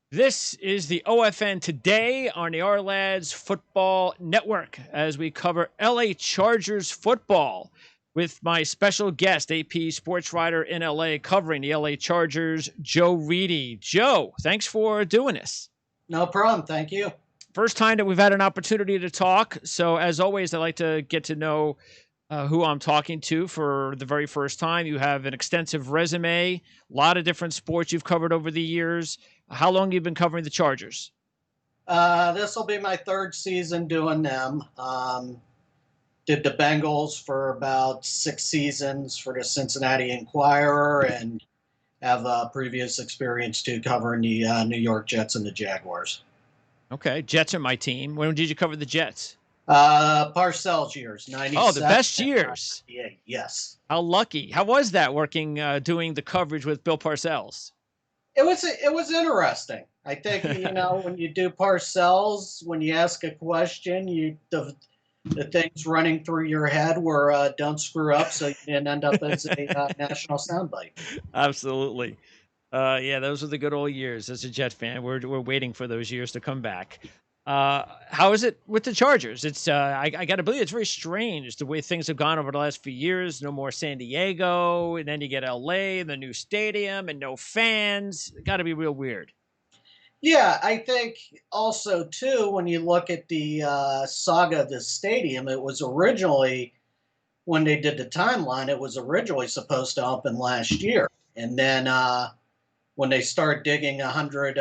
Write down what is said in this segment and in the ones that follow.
This is the OFN Today on the Our Football Network as we cover LA Chargers football with my special guest, AP sports writer in LA, covering the LA Chargers, Joe Reedy. Joe, thanks for doing this. No problem. Thank you. First time that we've had an opportunity to talk. So, as always, I like to get to know who I'm talking to for the very first time. You have an extensive resume, a lot of different sports you've covered over the years. How long have you been covering the Chargers? This will be my third season doing them. Did the Bengals for about 6 seasons for the Cincinnati Enquirer, and have previous experience too covering the New York Jets and the Jaguars. Okay, Jets are my team. When did you cover the Jets? Parcells years, Oh, the 97 best and years. 98. Yes. How lucky. How was that working, doing the coverage with Bill Parcells? It was interesting. I think when you do Parcells, when you ask a question, the things running through your head were don't screw up, so you didn't end up as a national soundbite. Absolutely. Yeah, those were the good old years as a Jet fan. We're waiting for those years to come back. How is it with the Chargers? It's I got to believe it's very strange the way things have gone over the last few years. No more San Diego, and then you get LA, the new stadium, and no fans. Got to be real weird. Yeah, I think also too when you look at the saga of this stadium, it was originally when they did the timeline, it was originally supposed to open last year, and then when they started digging 100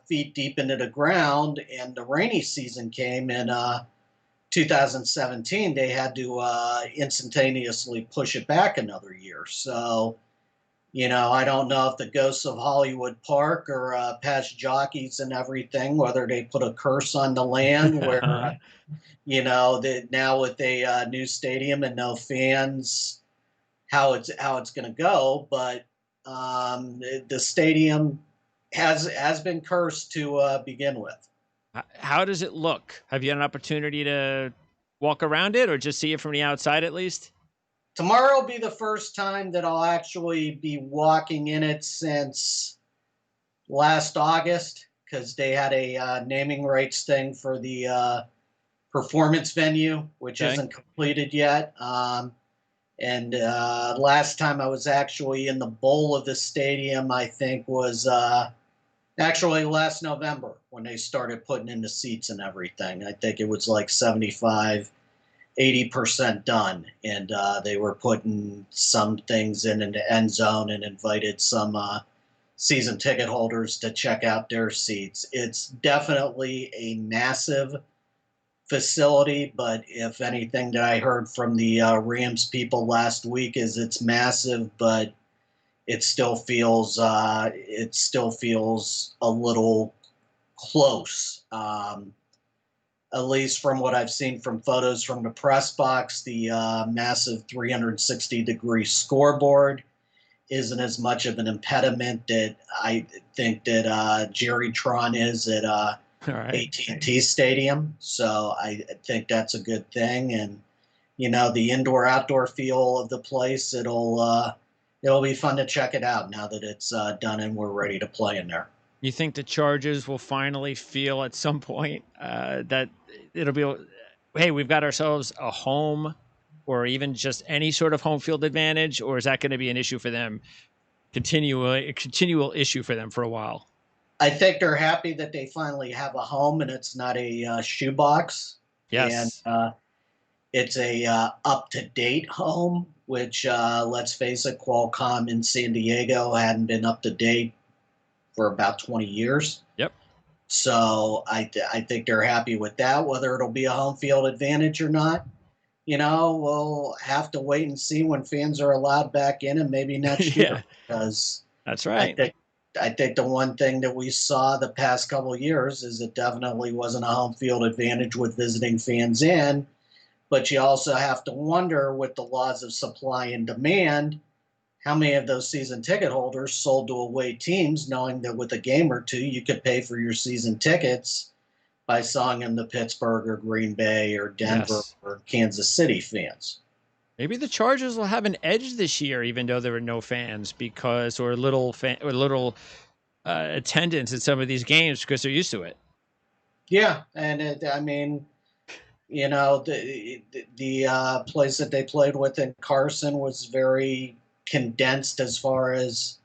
feet deep into the ground, and the rainy season came in 2017, they had to instantaneously push it back another year. So I don't know if the ghosts of Hollywood Park or past jockeys and everything, whether they put a curse on the land where, that now with a new stadium and no fans, how it's going to go. But the stadium has been cursed to begin with. How does it look? Have you had an opportunity to walk around it or just see it from the outside at least? Tomorrow will be the first time that I'll actually be walking in it since last August because they had a naming rights thing for the performance venue, which Okay. isn't completed yet. And last time I was actually in the bowl of the stadium, I think was actually last November when they started putting in the seats and everything. I think it was like 75, 80% done. And they were putting some things in the end zone and invited some season ticket holders to check out their seats. It's definitely a massive facility, but if anything that I heard from the Rams people last week is it's massive, but it still feels a little close. At least from what I've seen from photos from the press box, the massive 360-degree scoreboard isn't as much of an impediment that I think that Jerry Tron is at All right. AT&T Stadium. So I think that's a good thing, and the indoor-outdoor feel of the place. It'll be fun to check it out now that it's done and we're ready to play in there. You think the Chargers will finally feel at some point that it'll be, hey, we've got ourselves a home or even just any sort of home field advantage, or is that going to be an issue for them, a continual issue for them for a while? I think they're happy that they finally have a home and it's not a shoebox, and Yes, it's a up-to-date home. Which, let's face it, Qualcomm in San Diego hadn't been up to date for about 20 years. yep. So I think they're happy with that. Whether it'll be a home field advantage or not, we'll have to wait and see when fans are allowed back in, and maybe next Yeah, year. Because that's I right. think I think the one thing that we saw the past couple of years is it definitely wasn't a home field advantage with visiting fans in. But you also have to wonder with the laws of supply and demand, how many of those season ticket holders sold to away teams, knowing that with a game or two, you could pay for your season tickets by selling them to Pittsburgh or Green Bay or Denver Yes. or Kansas City fans. Maybe the Chargers will have an edge this year, even though there are no fans, because or little attendance at some of these games because they're used to it. Yeah, and I mean, the place that they played with in Carson was very condensed as far as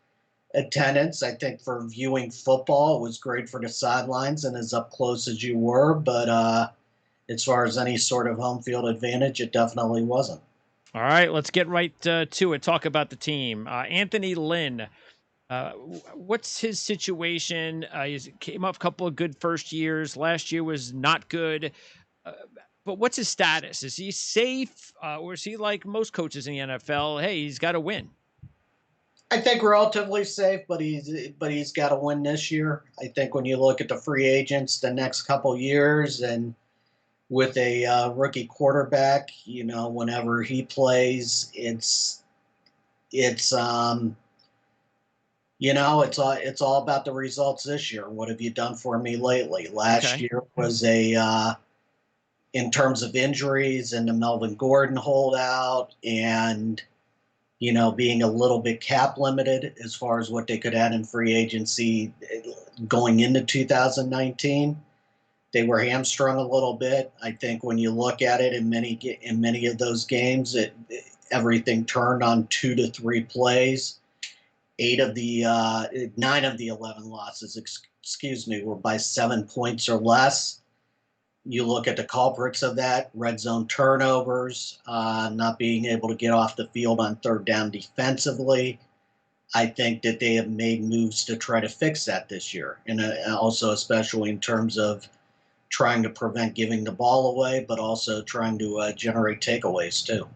attendance. I think for viewing football, it was great for the sidelines and as up close as you were. But as far as any sort of home field advantage, it definitely wasn't. All right, let's get right to it. Talk about the team. Anthony Lynn. What's his situation? He came off a couple of good first years. Last year was not good. Uh, but what's his status? Is he safe, or is he like most coaches in the NFL? Hey, he's got to win. I think relatively safe, but he's got to win this year. I think when you look at the free agents the next couple years, and with a rookie quarterback, whenever he plays, it's it's all about the results this year. What have you done for me lately? Last Okay. year was in terms of injuries and the Melvin Gordon holdout, and being a little bit cap limited as far as what they could add in free agency going into 2019. They were hamstrung a little bit. I think when you look at it in many of those games, everything turned on 2 to 3 plays. 9 of the 11 losses, excuse me, were by 7 points or less. You look at the culprits of that: red zone turnovers, not being able to get off the field on third down defensively. I think that they have made moves to try to fix that this year, and also especially in terms of trying to prevent giving the ball away, but also trying to generate takeaways too.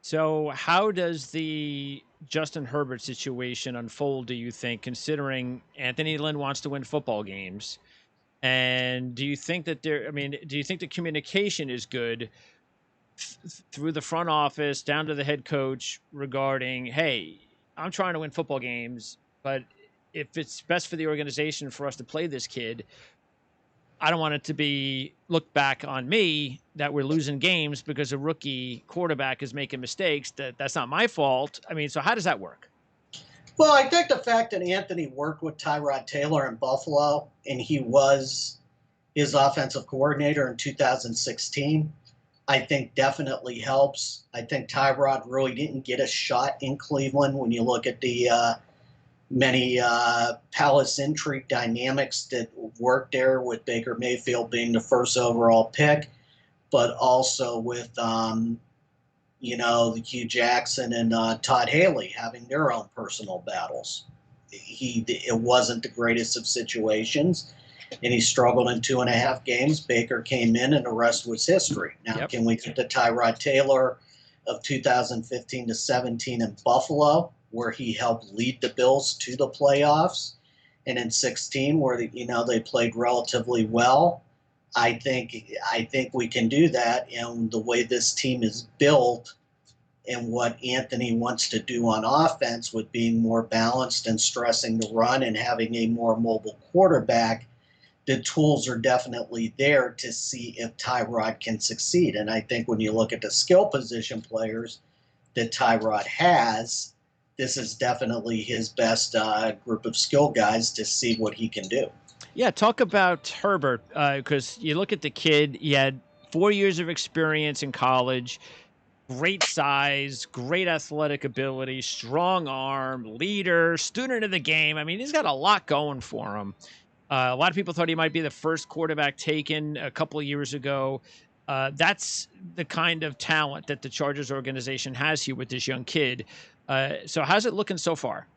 So, how does the Justin Herbert situation unfold, do you think, considering Anthony Lynn wants to win football games? And do you think that I mean, do you think the communication is good through the front office down to the head coach regarding, hey, I'm trying to win football games, but if it's best for the organization for us to play this kid, I don't want it to be looked back on me that we're losing games because a rookie quarterback is making mistakes. That's not my fault. I mean, so how does that work? Well, I think the fact that Anthony worked with Tyrod Taylor in Buffalo and he was his offensive coordinator in 2016, I think definitely helps. I think Tyrod really didn't get a shot in Cleveland when you look at the many palace intrigue dynamics that worked there, with Baker Mayfield being the first overall pick, but also with the Hugh Jackson and Todd Haley having their own personal battles. It wasn't the greatest of situations, and he struggled in 2.5 games. Baker came in, and the rest was history. Now, Yep. can we get the Tyrod Taylor of 2015 to 17 in Buffalo, where he helped lead the Bills to the playoffs, and in 16, where they played relatively well? I think we can do that, and the way this team is built and what Anthony wants to do on offense, with being more balanced and stressing the run and having a more mobile quarterback, the tools are definitely there to see if Tyrod can succeed. And I think when you look at the skill position players that Tyrod has, this is definitely his best group of skill guys to see what he can do. Yeah, talk about Herbert because you look at the kid. He had 4 years of experience in college, great size, great athletic ability, strong arm, leader, student of the game. I mean, he's got a lot going for him. A lot of people thought he might be the first quarterback taken a couple of years ago. That's the kind of talent that the Chargers organization has here with this young kid. So, how's it looking so far?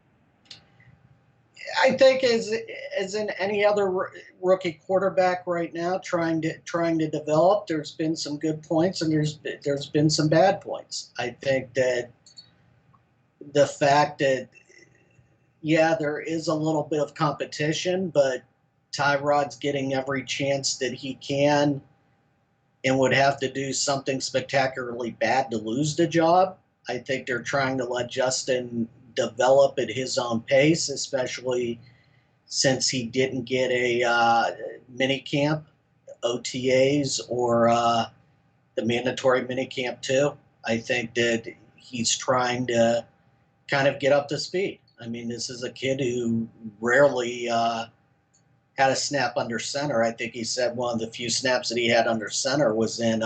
I think as in any other rookie quarterback right now, trying to develop, there's been some good points and there's been some bad points. I think that the fact that, yeah, there is a little bit of competition, but Tyrod's getting every chance that he can, and would have to do something spectacularly bad to lose the job. I think they're trying to let Justin develop at his own pace, especially since he didn't get a mini camp, OTAs, or the mandatory mini camp too. I think that he's trying to kind of get up to speed. I mean, this is a kid who rarely had a snap under center. I think he said one of the few snaps that he had under center was in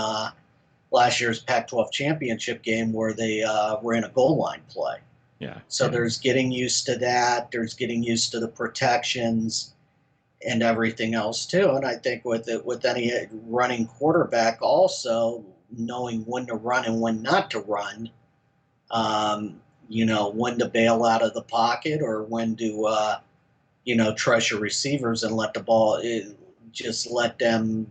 last year's Pac-12 championship game where they ran a goal line play. Yeah. So there's getting used to that. There's getting used to the protections and everything else too. And I think with any running quarterback, also knowing when to run and when not to run, when to bail out of the pocket or when to trust your receivers and let the ball just let them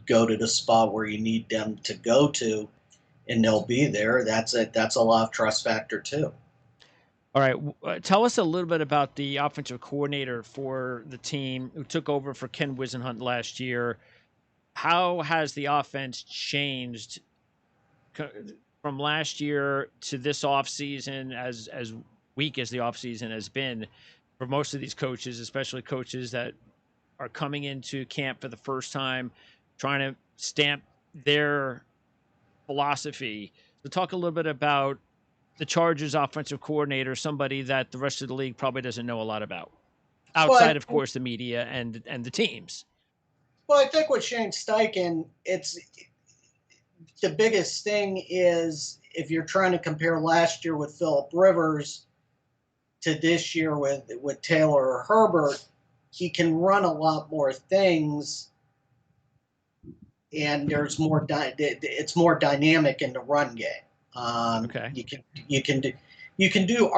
go to the spot where you need them to go to, and they'll be there. That's a lot of trust factor too. All right. Tell us a little bit about the offensive coordinator for the team who took over for Ken Wisenhunt last year. How has the offense changed co- from last year to this offseason, as weak as the offseason has been for most of these coaches, especially coaches that are coming into camp for the first time, trying to stamp their philosophy. So talk a little bit about the Chargers offensive coordinator, somebody that the rest of the league probably doesn't know a lot about, outside, But of course, the media and the teams. I think with Shane Steichen, it's the biggest thing is if you're trying to compare last year with Philip Rivers to this year with Taylor or Herbert, he can run a lot more things, and it's more dynamic in the run game. Okay. You can do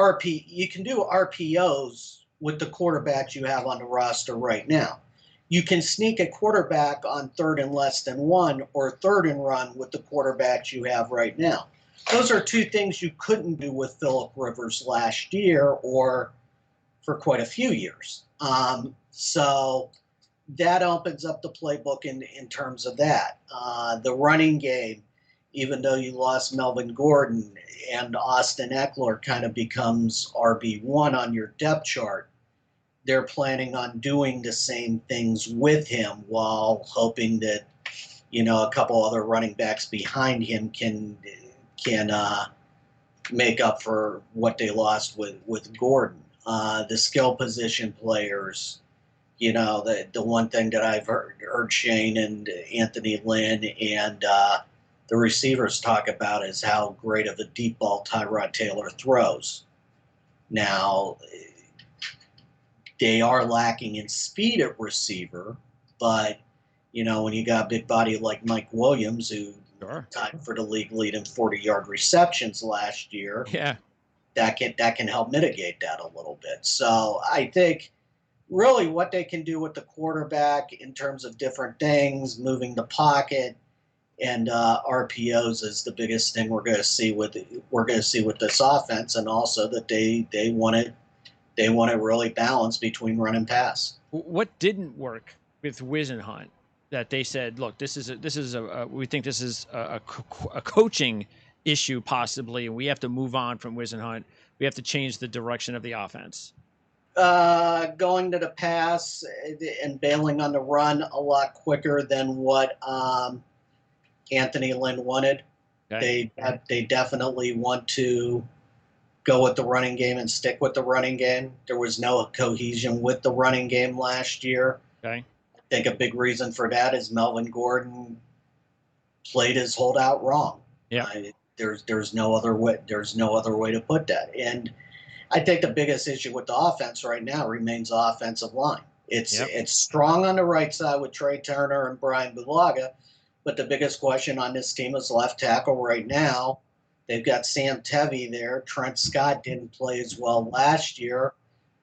RPOs with the quarterbacks you have on the roster right now. You can sneak a quarterback on third and less than one or third and run with the quarterbacks you have right now. Those are two things you couldn't do with Philip Rivers last year or for quite a few years. So that opens up the playbook in terms of that. The running game, even though you lost Melvin Gordon and Austin Eckler kind of becomes RB1 on your depth chart, they're planning on doing the same things with him while hoping that a couple other running backs behind him can make up for what they lost with Gordon. The skill position players, the one thing that I've heard Shane and Anthony Lynn and the receivers talk about is how great of a deep ball Tyrod Taylor throws. Now, they are lacking in speed at receiver, but when you got a big body like Mike Williams, who Sure. tied for the league lead in 40-yard receptions last year, Yeah. that can help mitigate that a little bit. So I think really what they can do with the quarterback in terms of different things, moving the pocket, and RPOs is the biggest thing we're going to see with this offense, and also that they want to really balance between run and pass. What didn't work with Wisenhunt that they said, look, we think this is a coaching issue possibly, and we have to move on from Wisenhunt. We have to change the direction of the offense. Going to the pass and bailing on the run a lot quicker than what Anthony Lynn wanted. Okay. They definitely want to go with the running game and stick with the running game. There was no cohesion with the running game last year. Okay. I think a big reason for that is Melvin Gordon played his holdout wrong. Yeah. There's no other way. There's no other way to put that. And I think the biggest issue with the offense right now remains the offensive line. It's strong on the right side with Trey Turner and Brian Bulaga, but the biggest question on this team is left tackle right now. They've got Sam Tevy there. Trent Scott didn't play as well last year.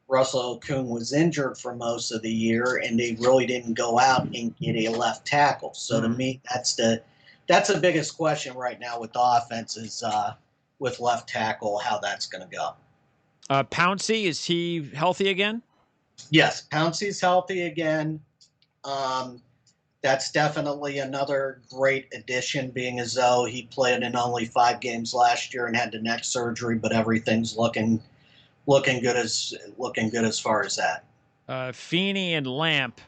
Russell Okung was injured for most of the year, and they really didn't go out and get a left tackle. So to me, that's the biggest question right now with the offense is with left tackle, how that's going to go. Pouncey, is he healthy again? Yes, Pouncey's healthy again. That's definitely another great addition, being as though he played in only 5 games last year and had the neck surgery, but everything's looking good as far as that. Feeney and Lamp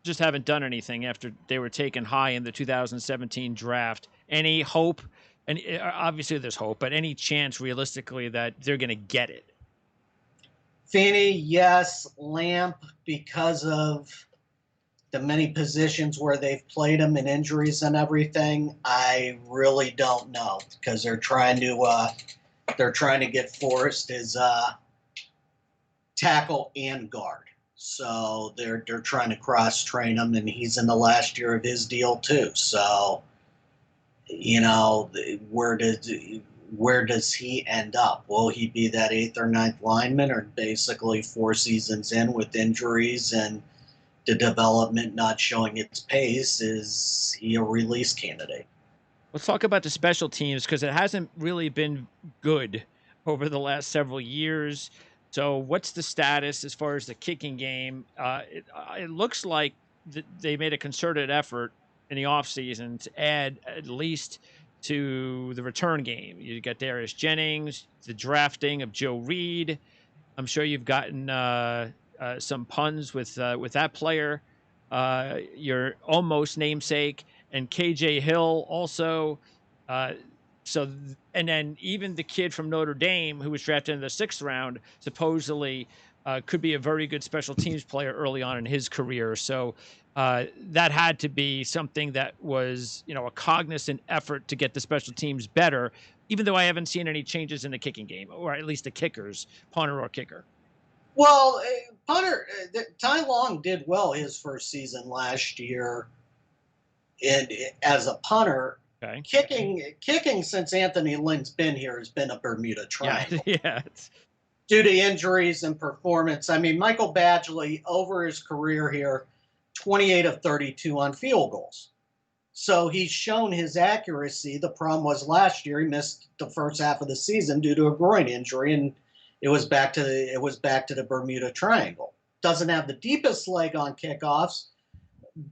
just haven't done anything after they were taken high in the 2017 draft. Any hope? And obviously there's hope, but any chance realistically that they're going to get it? Feeney, yes. Lamp, because of the many positions where they've played him and injuries and everything, I really don't know because they're trying to get Forrest as tackle and guard. So they're trying to cross train him, and he's in the last year of his deal too. So you know, where does he end up? Will he be that eighth or ninth lineman, or basically 4 seasons in with injuries and the development not showing its pace? Is he a release candidate? Let's talk about the special teams because it hasn't really been good over the last several years. So, what's the status as far as the kicking game? It looks like they made a concerted effort in the offseason to add at least to the return game. You got Darius Jennings, the drafting of Joe Reed. I'm sure you've gotten some puns with that player, your almost namesake, and KJ Hill also. Uh, and then even the kid from Notre Dame who was drafted in the 6th round supposedly could be a very good special teams player early on in his career. So that had to be something that was, a cognizant effort to get the special teams better, even though I haven't seen any changes in the kicking game, or at least the kickers, punter or kicker. Well, punter Ty Long did well his first season last year, and as a punter, Okay. kicking since Anthony Lynn's been here has been a Bermuda Yeah. Triangle Yeah. due to injuries and performance. I mean, Michael Badgley over his career here, 28 of 32 on field goals. So he's shown his accuracy. The problem was last year he missed the first half of the season due to a groin injury, and it was back to the Bermuda Triangle. Doesn't have the deepest leg on kickoffs,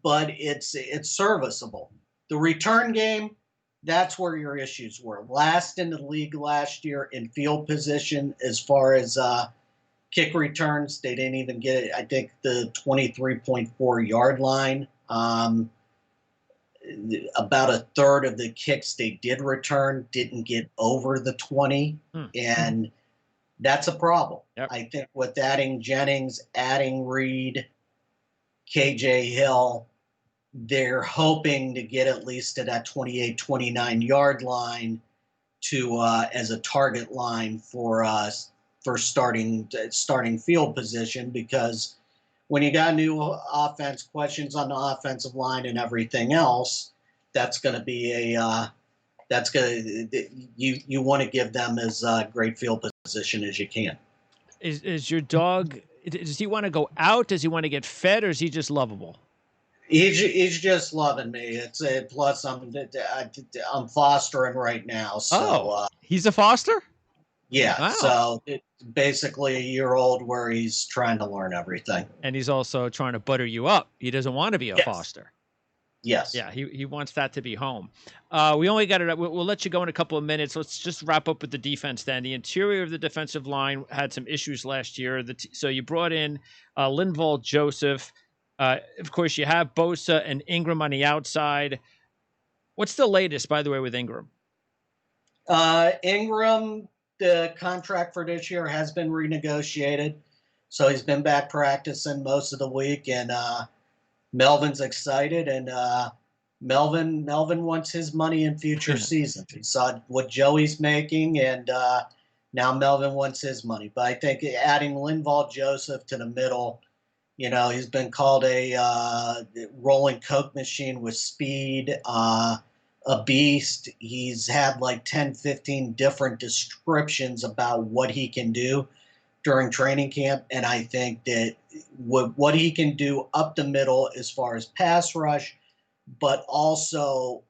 but it's serviceable. The return game, that's where your issues were. Last in the league last year in field position as far as kick returns. They didn't even get it. I think the 23.4 yard line. About a third of the kicks they did return didn't get over the 20, and that's a problem. Yep. I think with adding Jennings, adding Reed, KJ Hill, they're hoping to get at least to that 28, 29 yard line to as a target line for starting field position, because when you got new offense questions on the offensive line and everything else, that's going to be you want to give them as great field position as you can. Is your dog? Does he want to go out? Does he want to get fed, or is he just lovable? He's just loving me. It's plus I'm fostering right now, so he's a foster. yeah. Wow. So it's basically a year old where he's trying to learn everything. And he's also trying to butter you up. He doesn't want to be a foster. Yes. Yeah, he wants that to be home. We only got it. We'll let you go in a couple of minutes. Let's just wrap up with the defense then. The interior of the defensive line had some issues last year. So you brought in Linval Joseph. Of course, you have Bosa and Ingram on the outside. What's the latest, by the way, with Ingram? Ingram, the contract for this year has been renegotiated. So he's been back practicing most of the week, and Melvin's excited, and Melvin wants his money in future seasons. He saw what Joey's making, and now Melvin wants his money. But I think adding Linval Joseph to the middle, he's been called a rolling Coke machine with speed, a beast. He's had like 10, 15 different descriptions about what he can do during training camp, and I think that what he can do up the middle as far as pass rush, but also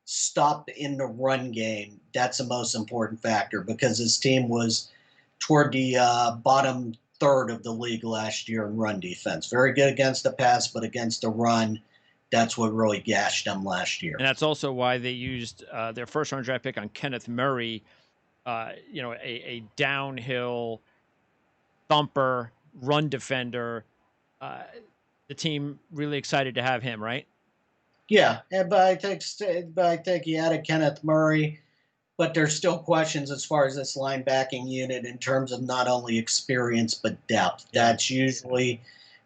stop in the run game, that's the most important factor, because his team was toward the bottom third of the league last year in run defense. Very good against the pass, but against the run, that's what really gashed them last year. And that's also why they used their first-round draft pick on Kenneth Murray, a downhill thumper, run defender. The team really excited to have him, right? Yeah, but I think he added Kenneth Murray, but there's still questions as far as this linebacking unit in terms of not only experience but depth. Yeah. That's usually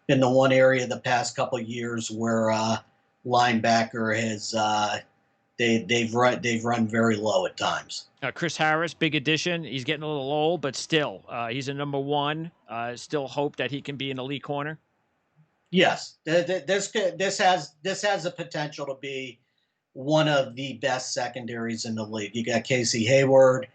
been the one area the past couple of years where linebacker has they've run very low at times. Chris Harris, big addition. He's getting a little old, but still, he's a number one. Still hope that he can be an elite corner. Yes, this has the potential to be one of the best secondaries in the league. You got Casey Hayward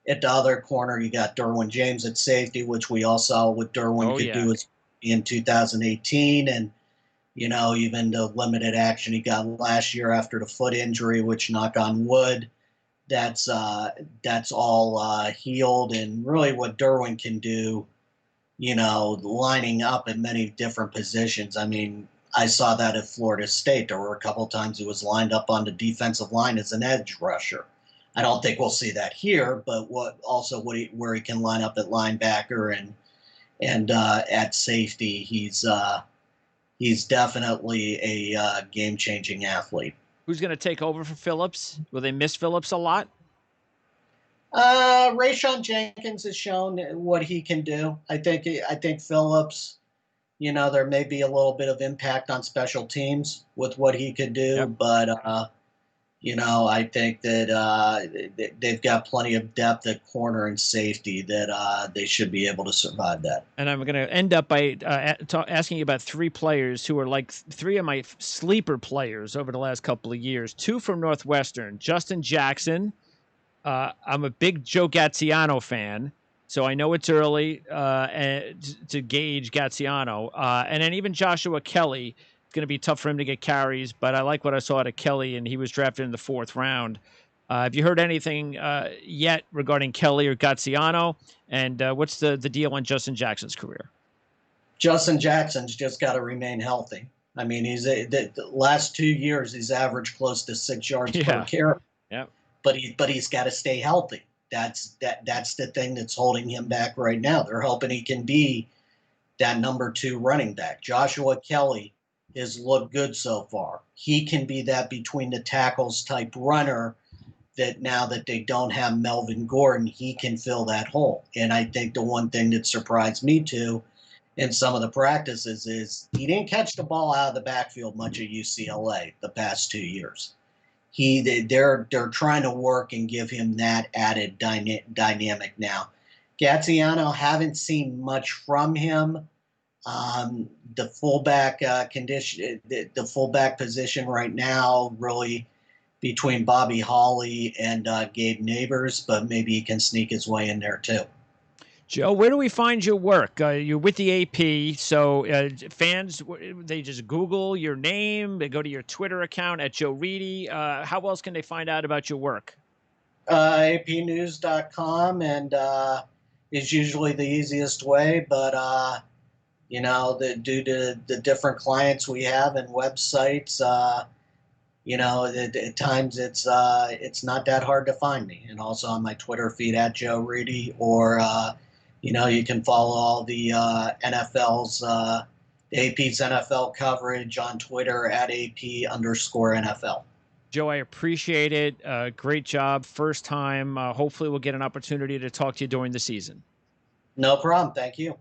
at the other corner. You got Derwin James at safety, which we all saw what Derwin Oh could yeah. do in 2018, and even the limited action he got last year after the foot injury, which knock on wood, that's all healed, and really what Derwin can do, lining up in many different positions. I mean, I saw that at Florida State. There were a couple times he was lined up on the defensive line as an edge rusher. I don't think we'll see that here, but where he can line up at linebacker and at safety, he's definitely a game-changing athlete. Who's going to take over for Phillips? Will they miss Phillips a lot? Rayshon Jenkins has shown what he can do. I think Phillips, there may be a little bit of impact on special teams with what he could do, Yep. but I think that they've got plenty of depth at corner and safety that they should be able to survive that. And I'm going to end up by asking you about three players who are like three of my sleeper players over the last couple of years. Two from Northwestern, Justin Jackson. I'm a big Joe Gaziano fan, so I know it's early to gauge Gaziano. And then even Joshua Kelly, it's going to be tough for him to get carries, but I like what I saw out of Kelly, and he was drafted in the 4th round. Have you heard anything yet regarding Kelly or Gaziano? And what's the deal on Justin Jackson's career? Justin Jackson's just got to remain healthy. I mean, the last 2 years he's averaged close to 6 yards per carry. Yeah. But he's got to stay healthy. That's the thing that's holding him back right now. They're hoping he can be that number 2 running back. Joshua Kelly has looked good so far. He can be that between the tackles type runner that now that they don't have Melvin Gordon, he can fill that hole. And I think the one thing that surprised me too in some of the practices is he didn't catch the ball out of the backfield much at UCLA the past 2 years. They're trying to work and give him that added dynamic now. Gaziano, haven't seen much from him. The fullback the fullback position right now, really between Bobby Hawley and Gabe Neighbors, but maybe he can sneak his way in there too. Joe, where do we find your work? You're with the AP, so fans, they just Google your name, they go to your Twitter account at Joe Reedy. How else can they find out about your work? apnews.com and is usually the easiest way, but due to the different clients we have and websites, at times it's not that hard to find me. And also on my Twitter feed at Joe Reedy, or you can follow all the NFL's AP's NFL coverage on Twitter at AP_NFL. Joe, I appreciate it. Great job. First time. Hopefully we'll get an opportunity to talk to you during the season. No problem. Thank you.